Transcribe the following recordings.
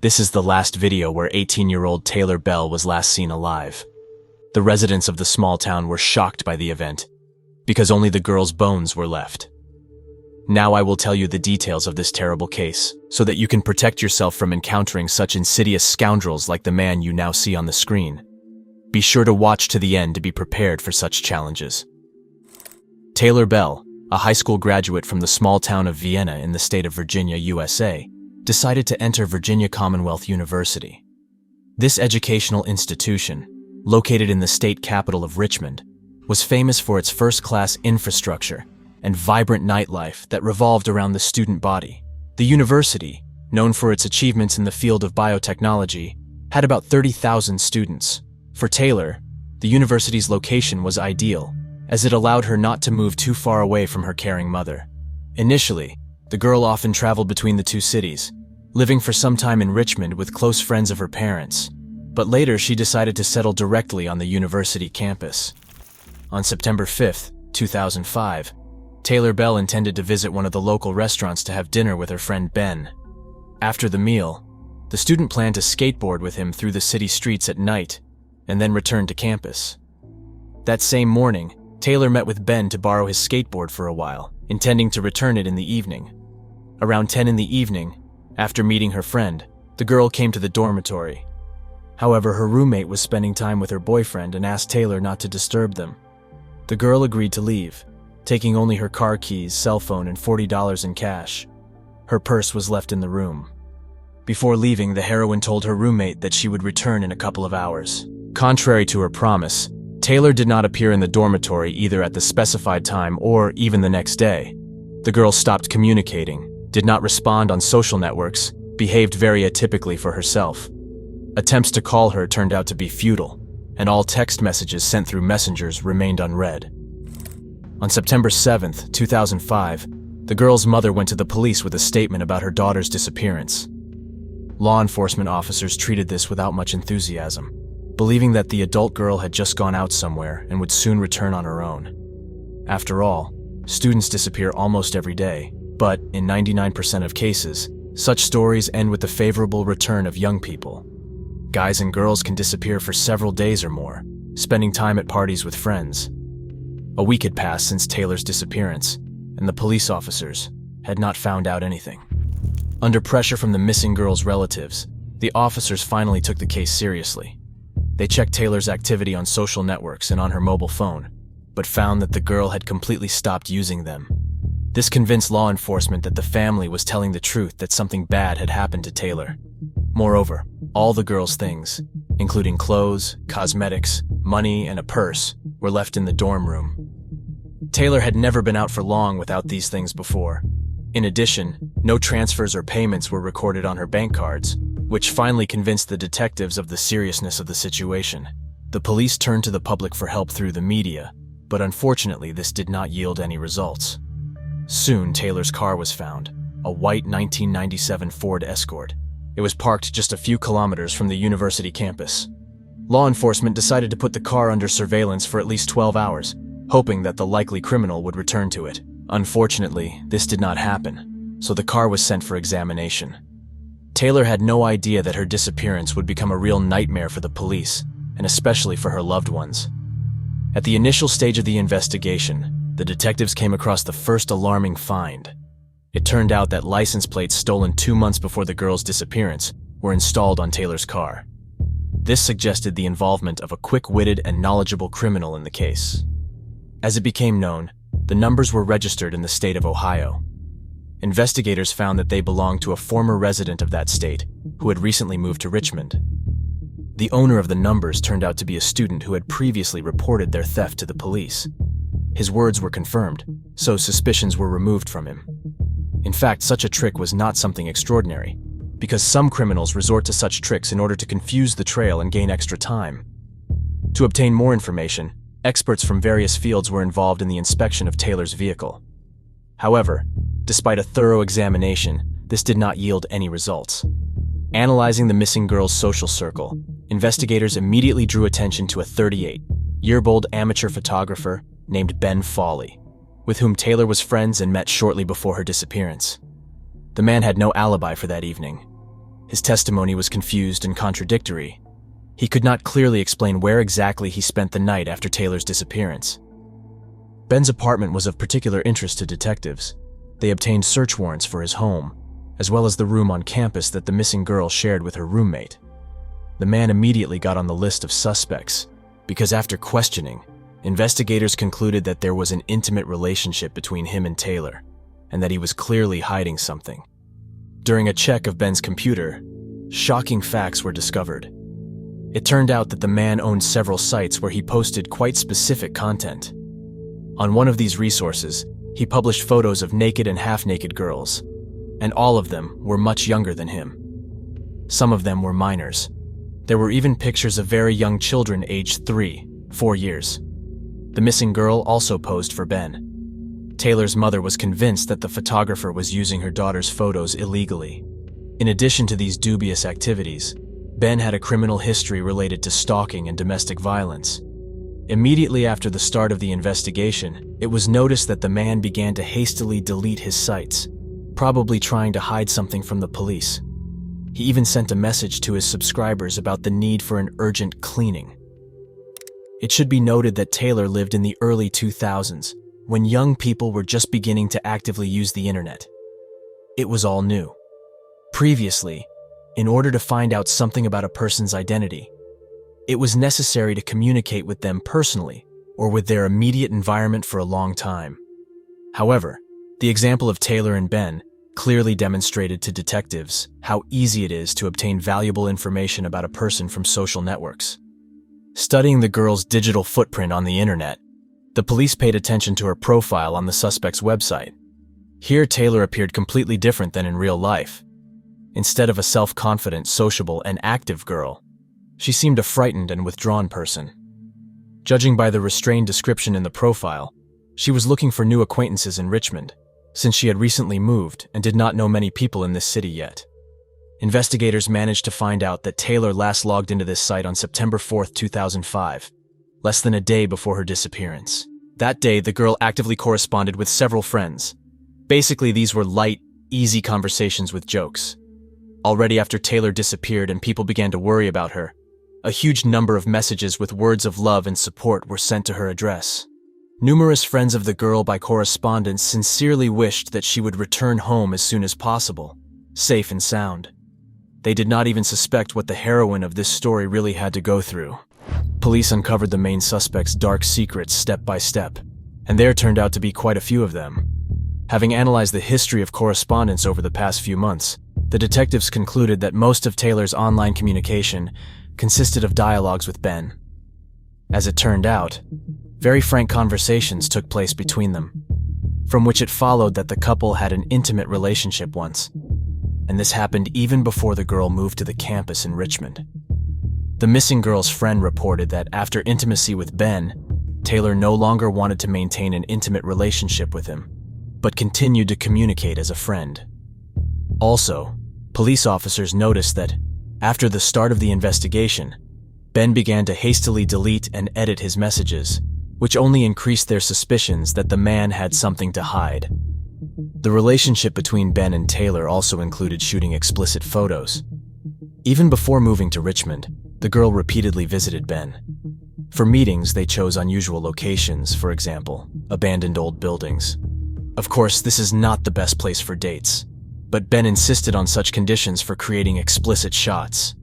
This is the last video where 18-year-old Taylor Behl was last seen alive. The residents of the small town were shocked by the event, because only the girl's bones were left. Now I will tell you the details of this terrible case, so that you can protect yourself from encountering such insidious scoundrels like the man you now see on the screen. Be sure to watch to the end to be prepared for such challenges. Taylor Behl, a high school graduate from the small town of Vienna in the state of Virginia, USA, decided to enter Virginia Commonwealth University. This educational institution, located in the state capital of Richmond, was famous for its first-class infrastructure and vibrant nightlife that revolved around the student body. The university, known for its achievements in the field of biotechnology, had about 30,000 students. For Taylor, the university's location was ideal, as it allowed her not to move too far away from her caring mother. Initially, the girl often traveled between the two cities, living for some time in Richmond with close friends of her parents, but later she decided to settle directly on the university campus. On September 5, 2005, Taylor Behl intended to visit one of the local restaurants to have dinner with her friend Ben. After the meal, the student planned to skateboard with him through the city streets at night and then return to campus. That same morning, Taylor met with Ben to borrow his skateboard for a while, intending to return it in the evening. Around 10 in the evening, after meeting her friend, the girl came to the dormitory. However, her roommate was spending time with her boyfriend and asked Taylor not to disturb them. The girl agreed to leave, taking only her car keys, cell phone, and $40 in cash. Her purse was left in the room. Before leaving, the heroine told her roommate that she would return in a couple of hours. Contrary to her promise, Taylor did not appear in the dormitory either at the specified time or even the next day. The girl stopped communicating, did not respond on social networks, behaved very atypically for herself. Attempts to call her turned out to be futile, and all text messages sent through messengers remained unread. On September 7, 2005, the girl's mother went to the police with a statement about her daughter's disappearance. Law enforcement officers treated this without much enthusiasm, believing that the adult girl had just gone out somewhere and would soon return on her own. After all, students disappear almost every day, but in 99% of cases, such stories end with the favorable return of young people. Guys and girls can disappear for several days or more, spending time at parties with friends. A week had passed since Taylor's disappearance, and the police officers had not found out anything. Under pressure from the missing girl's relatives, the officers finally took the case seriously. They checked Taylor's activity on social networks and on her mobile phone, but found that the girl had completely stopped using them. This convinced law enforcement that the family was telling the truth, that something bad had happened to Taylor. Moreover, all the girl's things, including clothes, cosmetics, money, and a purse, were left in the dorm room. Taylor had never been out for long without these things before. In addition, no transfers or payments were recorded on her bank cards, which finally convinced the detectives of the seriousness of the situation. The police turned to the public for help through the media, but unfortunately this did not yield any results. Soon, Taylor's car was found, a white 1997 Ford Escort. It was parked just a few kilometers from the university campus. Law enforcement decided to put the car under surveillance for at least 12 hours, hoping that the likely criminal would return to it. Unfortunately, this did not happen, so the car was sent for examination. Taylor had no idea that her disappearance would become a real nightmare for the police, and especially for her loved ones. At the initial stage of the investigation, the detectives came across the first alarming find. It turned out that license plates stolen 2 months before the girl's disappearance were installed on Taylor's car. This suggested the involvement of a quick-witted and knowledgeable criminal in the case. As it became known, the numbers were registered in the state of Ohio. Investigators found that they belonged to a former resident of that state who had recently moved to Richmond. The owner of the numbers turned out to be a student who had previously reported their theft to the police. His words were confirmed, so suspicions were removed from him. In fact, such a trick was not something extraordinary, because some criminals resort to such tricks in order to confuse the trail and gain extra time. To obtain more information, experts from various fields were involved in the inspection of Taylor's vehicle. However, despite a thorough examination, this did not yield any results. Analyzing the missing girl's social circle, investigators immediately drew attention to a 38-year-old amateur photographer named Ben Fawley, with whom Taylor was friends and met shortly before her disappearance. The man had no alibi for that evening. His testimony was confused and contradictory. He could not clearly explain where exactly he spent the night after Taylor's disappearance. Ben's apartment was of particular interest to detectives. They obtained search warrants for his home, as well as the room on campus that the missing girl shared with her roommate. The man immediately got on the list of suspects, because after questioning, investigators concluded that there was an intimate relationship between him and Taylor, and that he was clearly hiding something. During a check of Ben's computer, shocking facts were discovered. It turned out that the man owned several sites where he posted quite specific content. On one of these resources, he published photos of naked and half-naked girls, and all of them were much younger than him. Some of them were minors. There were even pictures of very young children aged 3, 4 years. The missing girl also posed for Ben. Taylor's mother was convinced that the photographer was using her daughter's photos illegally. In addition to these dubious activities, Ben had a criminal history related to stalking and domestic violence. Immediately after the start of the investigation, it was noticed that the man began to hastily delete his sites, probably trying to hide something from the police. He even sent a message to his subscribers about the need for an urgent cleaning. It should be noted that Taylor lived in the early 2000s, when young people were just beginning to actively use the internet. It was all new. Previously, in order to find out something about a person's identity, it was necessary to communicate with them personally or with their immediate environment for a long time. However, the example of Taylor and Ben clearly demonstrated to detectives how easy it is to obtain valuable information about a person from social networks. Studying the girl's digital footprint on the internet, the police paid attention to her profile on the suspect's website. Here, Taylor appeared completely different than in real life. Instead of a self-confident, sociable, and active girl, she seemed a frightened and withdrawn person. Judging by the restrained description in the profile, she was looking for new acquaintances in Richmond, since she had recently moved and did not know many people in this city yet. Investigators managed to find out that Taylor last logged into this site on September 4, 2005, less than a day before her disappearance. That day, the girl actively corresponded with several friends. Basically, these were light, easy conversations with jokes. Already after Taylor disappeared and people began to worry about her, a huge number of messages with words of love and support were sent to her address. Numerous friends of the girl by correspondence sincerely wished that she would return home as soon as possible, safe and sound. They did not even suspect what the heroine of this story really had to go through. Police uncovered the main suspect's dark secrets step by step, and there turned out to be quite a few of them. Having analyzed the history of correspondence over the past few months, the detectives concluded that most of Taylor's online communication consisted of dialogues with Ben. As it turned out, very frank conversations took place between them, from which it followed that the couple had an intimate relationship once, and this happened even before the girl moved to the campus in Richmond. The missing girl's friend reported that after intimacy with Ben, Taylor no longer wanted to maintain an intimate relationship with him, but continued to communicate as a friend. Also, police officers noticed that, after the start of the investigation, Ben began to hastily delete and edit his messages, which only increased their suspicions that the man had something to hide. The relationship between Ben and Taylor also included shooting explicit photos. Even before moving to Richmond, the girl repeatedly visited Ben. For meetings, they chose unusual locations, for example, abandoned old buildings. Of course, this is not the best place for dates, but Ben insisted on such conditions for creating explicit shots.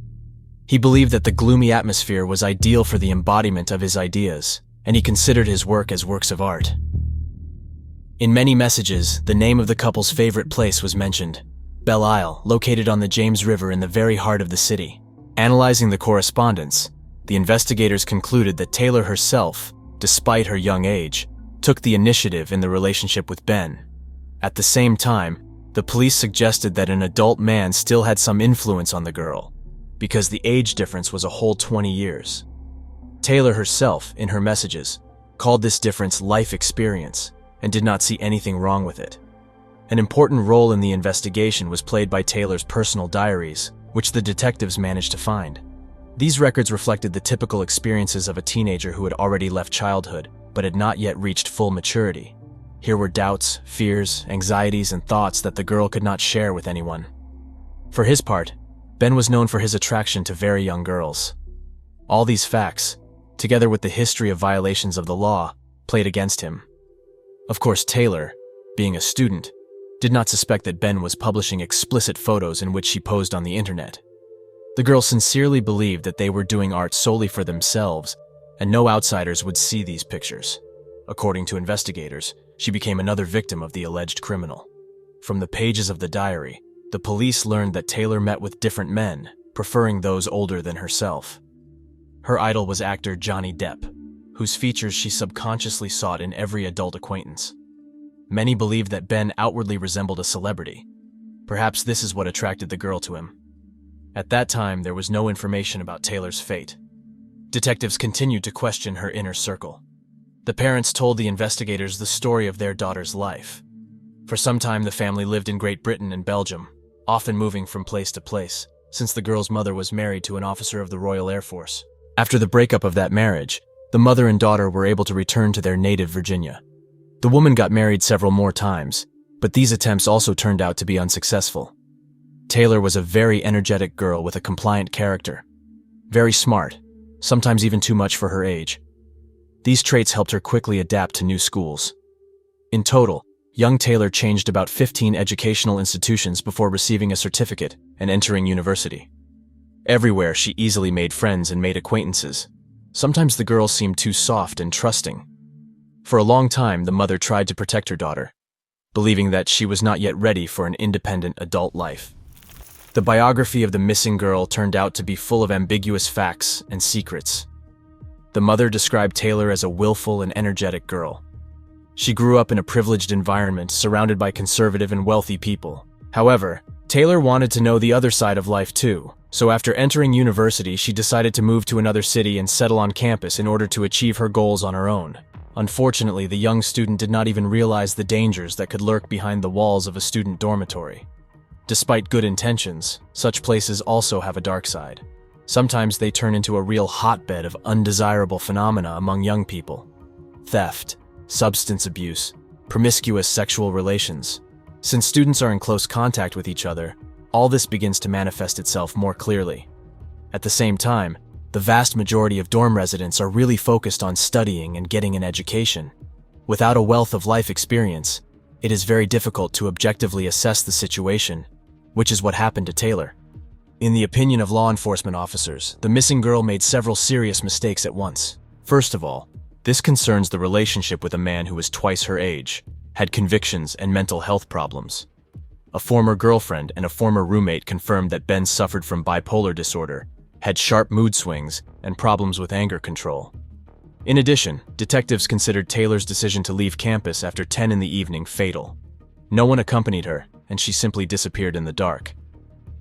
He believed that the gloomy atmosphere was ideal for the embodiment of his ideas, and he considered his work as works of art. In many messages, the name of the couple's favorite place was mentioned, Belle Isle, located on the James River in the very heart of the city. Analyzing the correspondence, the investigators concluded that Taylor herself, despite her young age, took the initiative in the relationship with Ben. At the same time, the police suggested that an adult man still had some influence on the girl, because the age difference was a whole 20 years. Taylor herself, in her messages, called this difference life experience and did not see anything wrong with it. An important role in the investigation was played by Taylor's personal diaries, which the detectives managed to find. These records reflected the typical experiences of a teenager who had already left childhood but had not yet reached full maturity. Here were doubts, fears, anxieties, and thoughts that the girl could not share with anyone. For his part, Ben was known for his attraction to very young girls. All these facts, together with the history of violations of the law, played against him. Of course, Taylor, being a student, did not suspect that Ben was publishing explicit photos in which she posed on the internet. The girl sincerely believed that they were doing art solely for themselves, and no outsiders would see these pictures. According to investigators, she became another victim of the alleged criminal. From the pages of the diary, the police learned that Taylor met with different men, preferring those older than herself. Her idol was actor Johnny Depp, whose features she subconsciously sought in every adult acquaintance. Many believed that Ben outwardly resembled a celebrity. Perhaps this is what attracted the girl to him. At that time, there was no information about Taylor's fate. Detectives continued to question her inner circle. The parents told the investigators the story of their daughter's life. For some time, the family lived in Great Britain and Belgium, often moving from place to place, since the girl's mother was married to an officer of the Royal Air Force. After the breakup of that marriage, the mother and daughter were able to return to their native Virginia. The woman got married several more times, but these attempts also turned out to be unsuccessful. Taylor was a very energetic girl with a compliant character. Very smart, sometimes even too much for her age. These traits helped her quickly adapt to new schools. In total, young Taylor changed about 15 educational institutions before receiving a certificate and entering university. Everywhere, she easily made friends and made acquaintances. Sometimes the girl seemed too soft and trusting. For a long time, the mother tried to protect her daughter, believing that she was not yet ready for an independent adult life. The biography of the missing girl turned out to be full of ambiguous facts and secrets. The mother described Taylor as a willful and energetic girl. She grew up in a privileged environment surrounded by conservative and wealthy people. However, Taylor wanted to know the other side of life too, so after entering university, she decided to move to another city and settle on campus in order to achieve her goals on her own. Unfortunately, the young student did not even realize the dangers that could lurk behind the walls of a student dormitory. Despite good intentions, such places also have a dark side. Sometimes they turn into a real hotbed of undesirable phenomena among young people. Theft, substance abuse, promiscuous sexual relations. Since students are in close contact with each other, all this begins to manifest itself more clearly. At the same time, the vast majority of dorm residents are really focused on studying and getting an education. Without a wealth of life experience, it is very difficult to objectively assess the situation, which is what happened to Taylor. In the opinion of law enforcement officers, the missing girl made several serious mistakes at once. First of all, this concerns the relationship with a man who was twice her age, had convictions and mental health problems. A former girlfriend and a former roommate confirmed that Ben suffered from bipolar disorder, had sharp mood swings, and problems with anger control. In addition, detectives considered Taylor's decision to leave campus after 10 in the evening fatal. No one accompanied her, and she simply disappeared in the dark.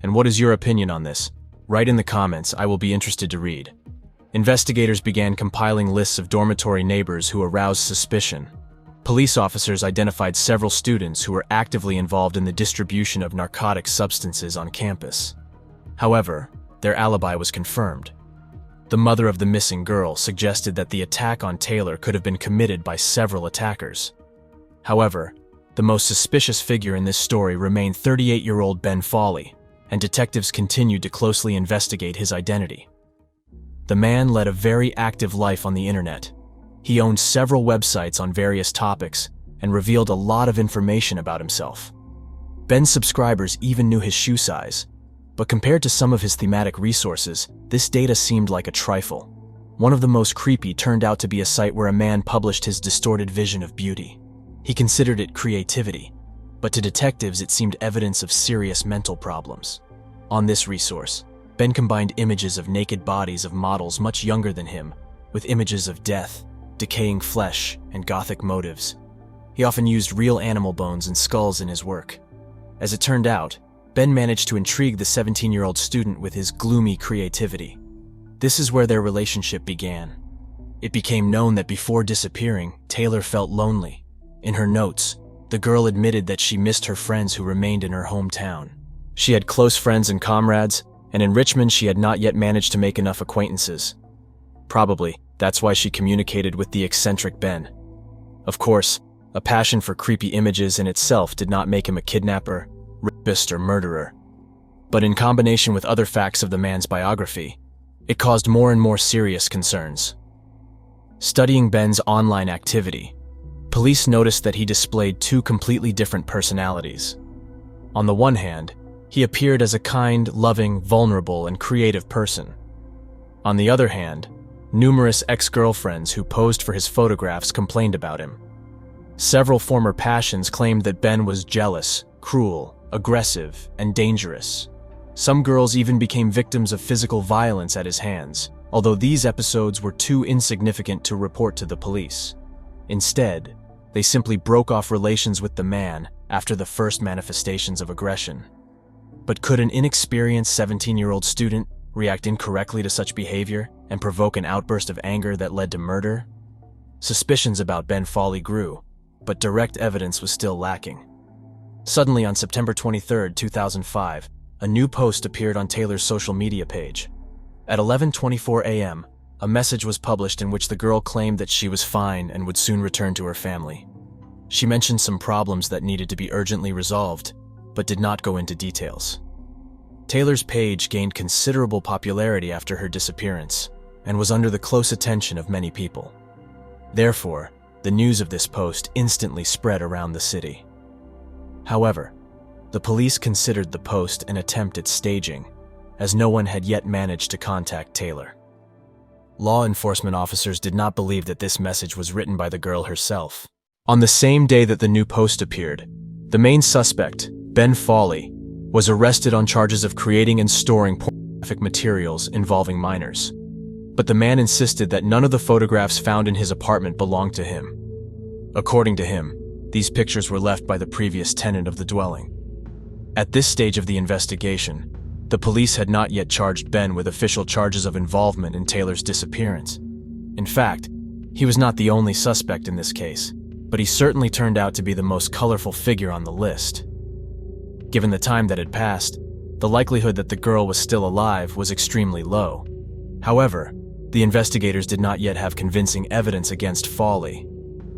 And what is your opinion on this? Write in the comments, I will be interested to read. Investigators began compiling lists of dormitory neighbors who aroused suspicion. Police officers identified several students who were actively involved in the distribution of narcotic substances on campus. However, their alibi was confirmed. The mother of the missing girl suggested that the attack on Taylor could have been committed by several attackers. However, the most suspicious figure in this story remained 38-year-old Ben Fawley, and detectives continued to closely investigate his identity. The man led a very active life on the internet. He owned several websites on various topics and revealed a lot of information about himself. Ben's subscribers even knew his shoe size, but compared to some of his thematic resources, this data seemed like a trifle. One of the most creepy turned out to be a site where a man published his distorted vision of beauty. He considered it creativity, but to detectives it seemed evidence of serious mental problems. On this resource, Ben combined images of naked bodies of models much younger than him, with images of death, decaying flesh, and gothic motives. He often used real animal bones and skulls in his work. As it turned out, Ben managed to intrigue the 17-year-old student with his gloomy creativity. This is where their relationship began. It became known that before disappearing, Taylor felt lonely. In her notes, the girl admitted that she missed her friends who remained in her hometown. She had close friends and comrades, and in Richmond she had not yet managed to make enough acquaintances. Probably, that's why she communicated with the eccentric Ben. Of course, a passion for creepy images in itself did not make him a kidnapper, rapist, or murderer. But in combination with other facts of the man's biography, it caused more and more serious concerns. Studying Ben's online activity, police noticed that he displayed two completely different personalities. On the one hand, he appeared as a kind, loving, vulnerable, and creative person. On the other hand, numerous ex-girlfriends who posed for his photographs complained about him. Several former passions claimed that Ben was jealous, cruel, aggressive, and dangerous. Some girls even became victims of physical violence at his hands, although these episodes were too insignificant to report to the police. Instead, they simply broke off relations with the man after the first manifestations of aggression. But could an inexperienced 17-year-old student react incorrectly to such behavior and provoke an outburst of anger that led to murder? Suspicions about Ben Fawley grew, but direct evidence was still lacking. Suddenly, on September 23, 2005, a new post appeared on Taylor's social media page. At 11:24 a.m., a message was published in which the girl claimed that she was fine and would soon return to her family. She mentioned some problems that needed to be urgently resolved, but did not go into details. Taylor's page gained considerable popularity after her disappearance and was under the close attention of many people. Therefore, the news of this post instantly spread around the city. However, the police considered the post an attempt at staging, as no one had yet managed to contact Taylor. Law enforcement officers did not believe that this message was written by the girl herself. On the same day that the new post appeared, the main suspect, Ben Fawley, was arrested on charges of creating and storing pornographic materials involving minors. But the man insisted that none of the photographs found in his apartment belonged to him. According to him, these pictures were left by the previous tenant of the dwelling. At this stage of the investigation, the police had not yet charged Ben with official charges of involvement in Taylor's disappearance. In fact, he was not the only suspect in this case, but he certainly turned out to be the most colorful figure on the list. Given the time that had passed, the likelihood that the girl was still alive was extremely low. However, the investigators did not yet have convincing evidence against Folley.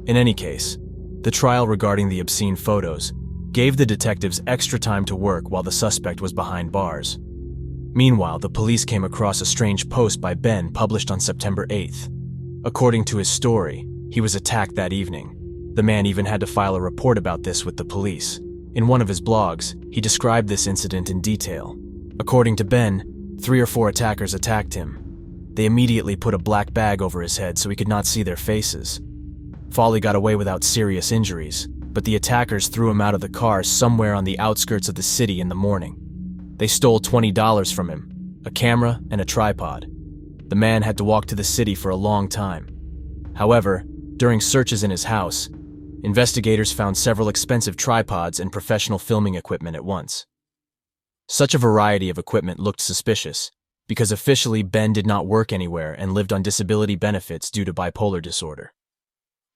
In any case, the trial regarding the obscene photos gave the detectives extra time to work while the suspect was behind bars. Meanwhile, the police came across a strange post by Ben published on September 8th. According to his story, he was attacked that evening. The man even had to file a report about this with the police. In one of his blogs, he described this incident in detail. According to Ben, 3 or 4 attackers attacked him. They immediately put a black bag over his head so he could not see their faces. Folley got away without serious injuries, but the attackers threw him out of the car somewhere on the outskirts of the city in the morning. They stole $20 from him, a camera and a tripod. The man had to walk to the city for a long time. However, during searches in his house, investigators found several expensive tripods and professional filming equipment at once. Such a variety of equipment looked suspicious, because officially Ben did not work anywhere and lived on disability benefits due to bipolar disorder.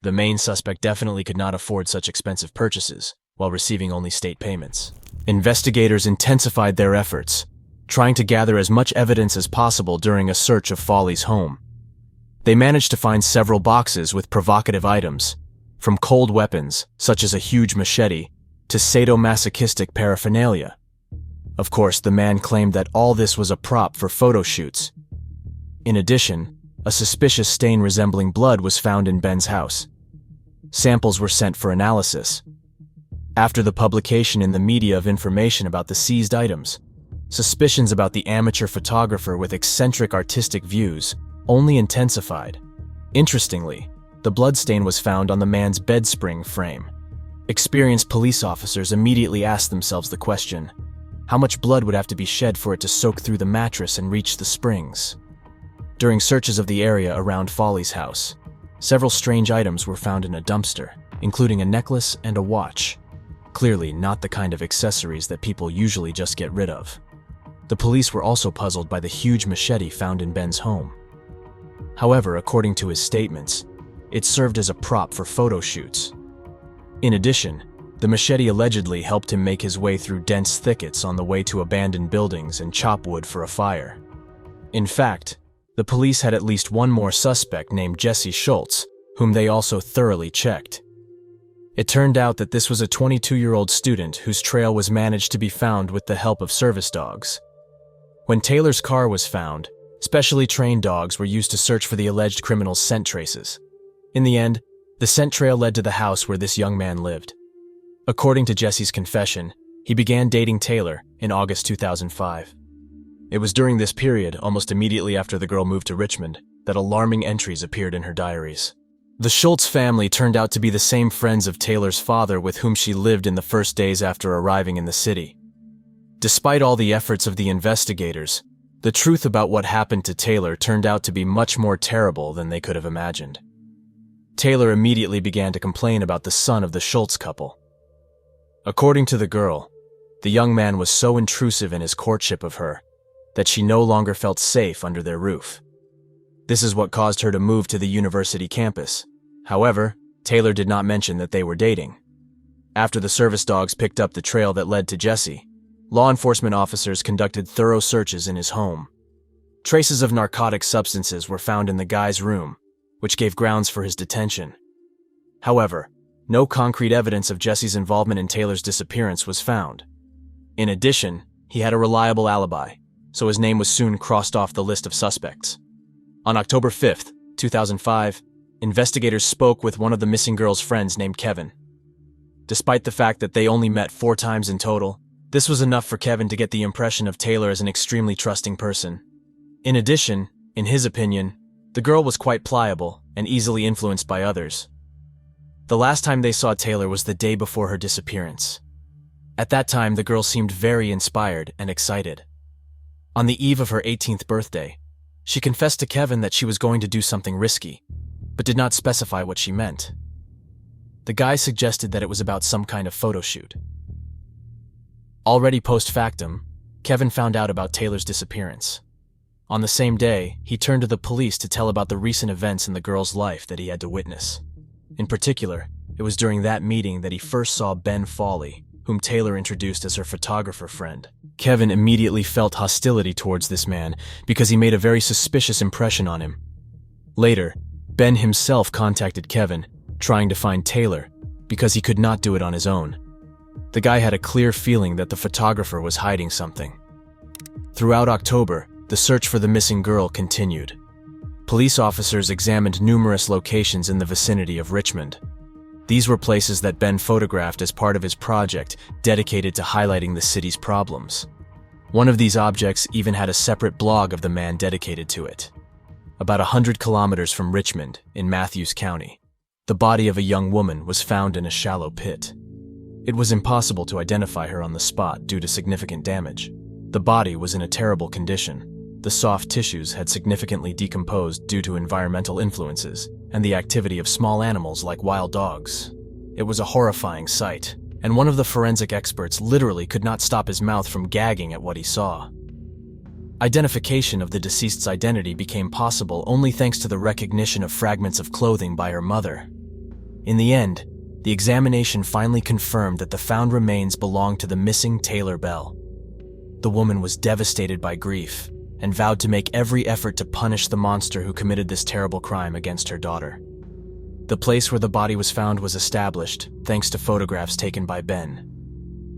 The main suspect definitely could not afford such expensive purchases, while receiving only state payments. Investigators intensified their efforts, trying to gather as much evidence as possible during a search of Fawley's home. They managed to find several boxes with provocative items, from cold weapons, such as a huge machete, to sadomasochistic paraphernalia. Of course, the man claimed that all this was a prop for photo shoots. In addition, a suspicious stain resembling blood was found in Ben's house. Samples were sent for analysis. After the publication in the media of information about the seized items, suspicions about the amateur photographer with eccentric artistic views only intensified. Interestingly, the bloodstain was found on the man's bed spring frame. Experienced police officers immediately asked themselves the question, how much blood would have to be shed for it to soak through the mattress and reach the springs? During searches of the area around Fawley's house, several strange items were found in a dumpster, including a necklace and a watch. Clearly not the kind of accessories that people usually just get rid of. The police were also puzzled by the huge machete found in Ben's home. However, according to his statements, it served as a prop for photo shoots. In addition, the machete allegedly helped him make his way through dense thickets on the way to abandoned buildings and chop wood for a fire. In fact, the police had at least one more suspect named Jesse Schultz, whom they also thoroughly checked. It turned out that this was a 22-year-old student whose trail was managed to be found with the help of service dogs. When Taylor's car was found, specially trained dogs were used to search for the alleged criminal's scent traces. In the end, the scent trail led to the house where this young man lived. According to Jesse's confession, he began dating Taylor in August 2005. It was during this period, almost immediately after the girl moved to Richmond, that alarming entries appeared in her diaries. The Schultz family turned out to be the same friends of Taylor's father with whom she lived in the first days after arriving in the city. Despite all the efforts of the investigators, the truth about what happened to Taylor turned out to be much more terrible than they could have imagined. Taylor immediately began to complain about the son of the Schultz couple. According to the girl, the young man was so intrusive in his courtship of her that she no longer felt safe under their roof. This is what caused her to move to the university campus. However, Taylor did not mention that they were dating. After the service dogs picked up the trail that led to Jesse, law enforcement officers conducted thorough searches in his home. Traces of narcotic substances were found in the guy's room, which gave grounds for his detention. However, no concrete evidence of Jesse's involvement in Taylor's disappearance was found. In addition, he had a reliable alibi, so his name was soon crossed off the list of suspects. On October 5, 2005, investigators spoke with one of the missing girl's friends named Kevin. Despite the fact that they only met 4 times in total, this was enough for Kevin to get the impression of Taylor as an extremely trusting person. In addition, in his opinion, the girl was quite pliable and easily influenced by others. The last time they saw Taylor was the day before her disappearance. At that time, the girl seemed very inspired and excited. On the eve of her 18th birthday, she confessed to Kevin that she was going to do something risky, but did not specify what she meant. The guy suggested that it was about some kind of photo shoot. Already post-factum, Kevin found out about Taylor's disappearance. On the same day, he turned to the police to tell about the recent events in the girl's life that he had to witness. In particular, it was during that meeting that he first saw Ben Fawley, whom Taylor introduced as her photographer friend. Kevin immediately felt hostility towards this man because he made a very suspicious impression on him. Later, Ben himself contacted Kevin, trying to find Taylor, because he could not do it on his own. The guy had a clear feeling that the photographer was hiding something. Throughout October, the search for the missing girl continued. Police officers examined numerous locations in the vicinity of Richmond. These were places that Ben photographed as part of his project dedicated to highlighting the city's problems. One of these objects even had a separate blog of the man dedicated to it. About 100 kilometers from Richmond, in Matthews County, the body of a young woman was found in a shallow pit. It was impossible to identify her on the spot due to significant damage. The body was in a terrible condition. The soft tissues had significantly decomposed due to environmental influences and the activity of small animals like wild dogs. It was a horrifying sight, and one of the forensic experts literally could not stop his mouth from gagging at what he saw. Identification of the deceased's identity became possible only thanks to the recognition of fragments of clothing by her mother. In the end, the examination finally confirmed that the found remains belonged to the missing Taylor Behl. The woman was devastated by grief and vowed to make every effort to punish the monster who committed this terrible crime against her daughter. The place where the body was found was established thanks to photographs taken by Ben.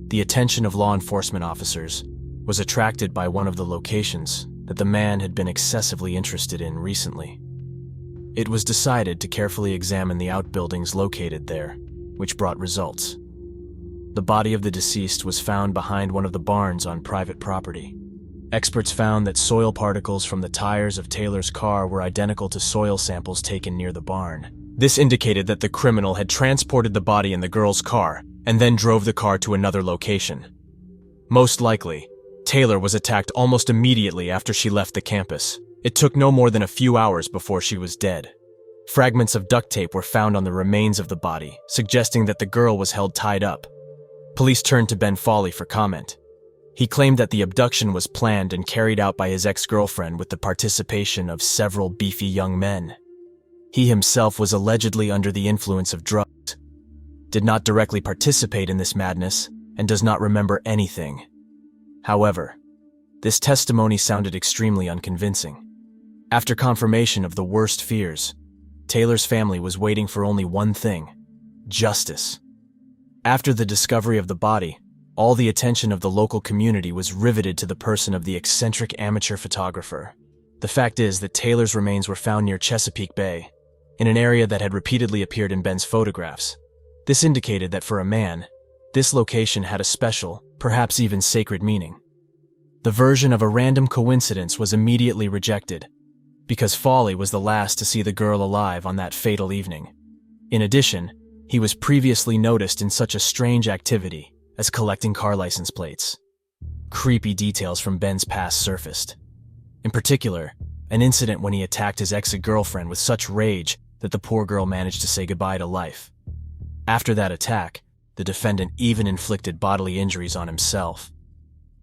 The attention of law enforcement officers was attracted by one of the locations that the man had been excessively interested in recently. It was decided to carefully examine the outbuildings located there, which brought results. The body of the deceased was found behind one of the barns on private property. Experts found that soil particles from the tires of Taylor's car were identical to soil samples taken near the barn. This indicated that the criminal had transported the body in the girl's car and then drove the car to another location. Most likely, Taylor was attacked almost immediately after she left the campus. It took no more than a few hours before she was dead. Fragments of duct tape were found on the remains of the body, suggesting that the girl was held tied up. Police turned to Ben Fawley for comment. He claimed that the abduction was planned and carried out by his ex-girlfriend with the participation of several beefy young men. He himself was allegedly under the influence of drugs, did not directly participate in this madness, and does not remember anything. However, this testimony sounded extremely unconvincing. After confirmation of the worst fears, Taylor's family was waiting for only one thing: justice. After the discovery of the body, all the attention of the local community was riveted to the person of the eccentric amateur photographer. The fact is that Taylor's remains were found near Chesapeake Bay, in an area that had repeatedly appeared in Ben's photographs. This indicated that for a man, this location had a special, perhaps even sacred meaning. The version of a random coincidence was immediately rejected, because Folley was the last to see the girl alive on that fatal evening. In addition, he was previously noticed in such a strange activity as collecting car license plates. Creepy details from Ben's past surfaced. In particular, an incident when he attacked his ex-girlfriend with such rage that the poor girl managed to say goodbye to life. After that attack, the defendant even inflicted bodily injuries on himself.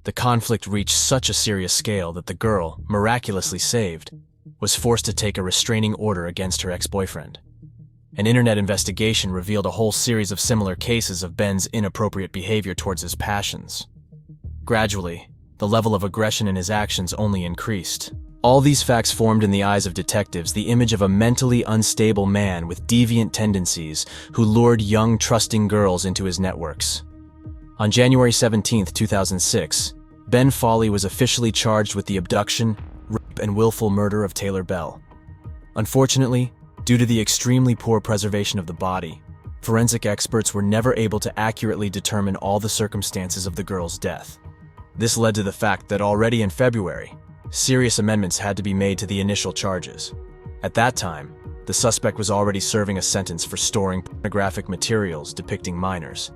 The conflict reached such a serious scale that the girl, miraculously saved, was forced to take a restraining order against her ex-boyfriend. An internet investigation revealed a whole series of similar cases of Ben's inappropriate behavior towards his passions. Gradually, the level of aggression in his actions only increased. All these facts formed in the eyes of detectives the image of a mentally unstable man with deviant tendencies who lured young, trusting girls into his networks. On January 17, 2006, Ben Fawley was officially charged with the abduction, rape, and willful murder of Taylor Behl. Unfortunately, due to the extremely poor preservation of the body, forensic experts were never able to accurately determine all the circumstances of the girl's death. This led to the fact that already in February, serious amendments had to be made to the initial charges. At that time, the suspect was already serving a sentence for storing pornographic materials depicting minors.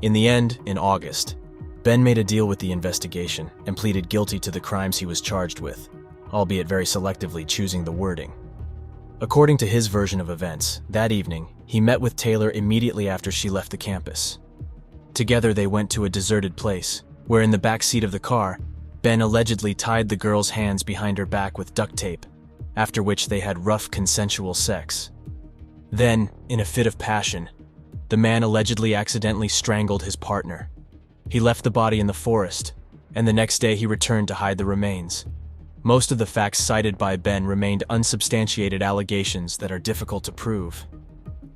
In the end, in August, Ben made a deal with the investigation and pleaded guilty to the crimes he was charged with, albeit very selectively choosing the wording. According to his version of events, that evening, he met with Taylor immediately after she left the campus. Together they went to a deserted place, where in the back seat of the car, Ben allegedly tied the girl's hands behind her back with duct tape, after which they had rough consensual sex. Then, in a fit of passion, the man allegedly accidentally strangled his partner. He left the body in the forest, and the next day he returned to hide the remains. Most of the facts cited by Ben remained unsubstantiated allegations that are difficult to prove.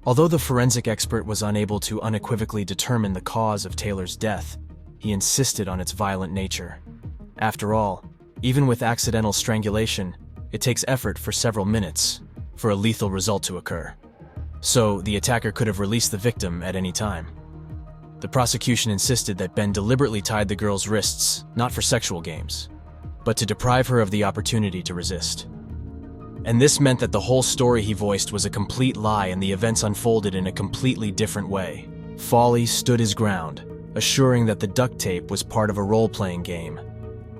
Although the forensic expert was unable to unequivocally determine the cause of Taylor's death, he insisted on its violent nature. After all, even with accidental strangulation, it takes effort for several minutes for a lethal result to occur. So, the attacker could have released the victim at any time. The prosecution insisted that Ben deliberately tied the girl's wrists, not for sexual games, but to deprive her of the opportunity to resist. And this meant that the whole story he voiced was a complete lie and the events unfolded in a completely different way. Folley stood his ground, assuring that the duct tape was part of a role-playing game.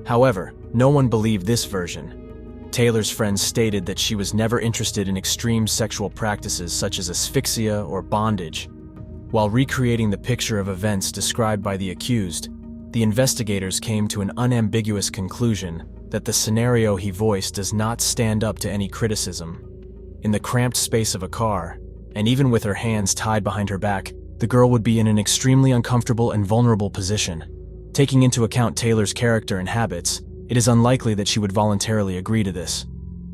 However, no one believed this version. Taylor's friends stated that she was never interested in extreme sexual practices such as asphyxia or bondage. While recreating the picture of events described by the accused, the investigators came to an unambiguous conclusion that the scenario he voiced does not stand up to any criticism. In the cramped space of a car, and even with her hands tied behind her back, the girl would be in an extremely uncomfortable and vulnerable position. Taking into account Taylor's character and habits, it is unlikely that she would voluntarily agree to this.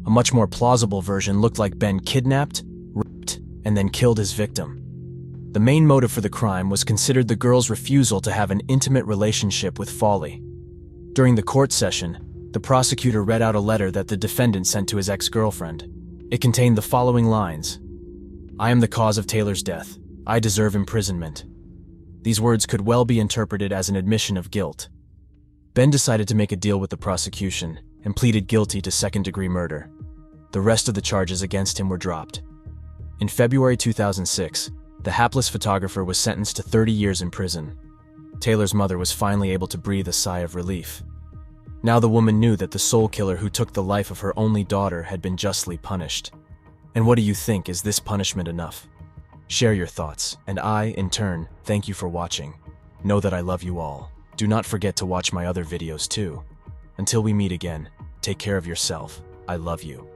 A much more plausible version looked like Ben kidnapped, raped, and then killed his victim. The main motive for the crime was considered the girl's refusal to have an intimate relationship with Folley. During the court session, the prosecutor read out a letter that the defendant sent to his ex-girlfriend. It contained the following lines: "I am the cause of Taylor's death. I deserve imprisonment." These words could well be interpreted as an admission of guilt. Ben decided to make a deal with the prosecution and pleaded guilty to second-degree murder. The rest of the charges against him were dropped. In February 2006, the hapless photographer was sentenced to 30 years in prison. Taylor's mother was finally able to breathe a sigh of relief. Now the woman knew that the soul killer who took the life of her only daughter had been justly punished. And what do you think? Is this punishment enough? Share your thoughts, and I, in turn, thank you for watching. Know that I love you all. Do not forget to watch my other videos too. Until we meet again, take care of yourself. I love you.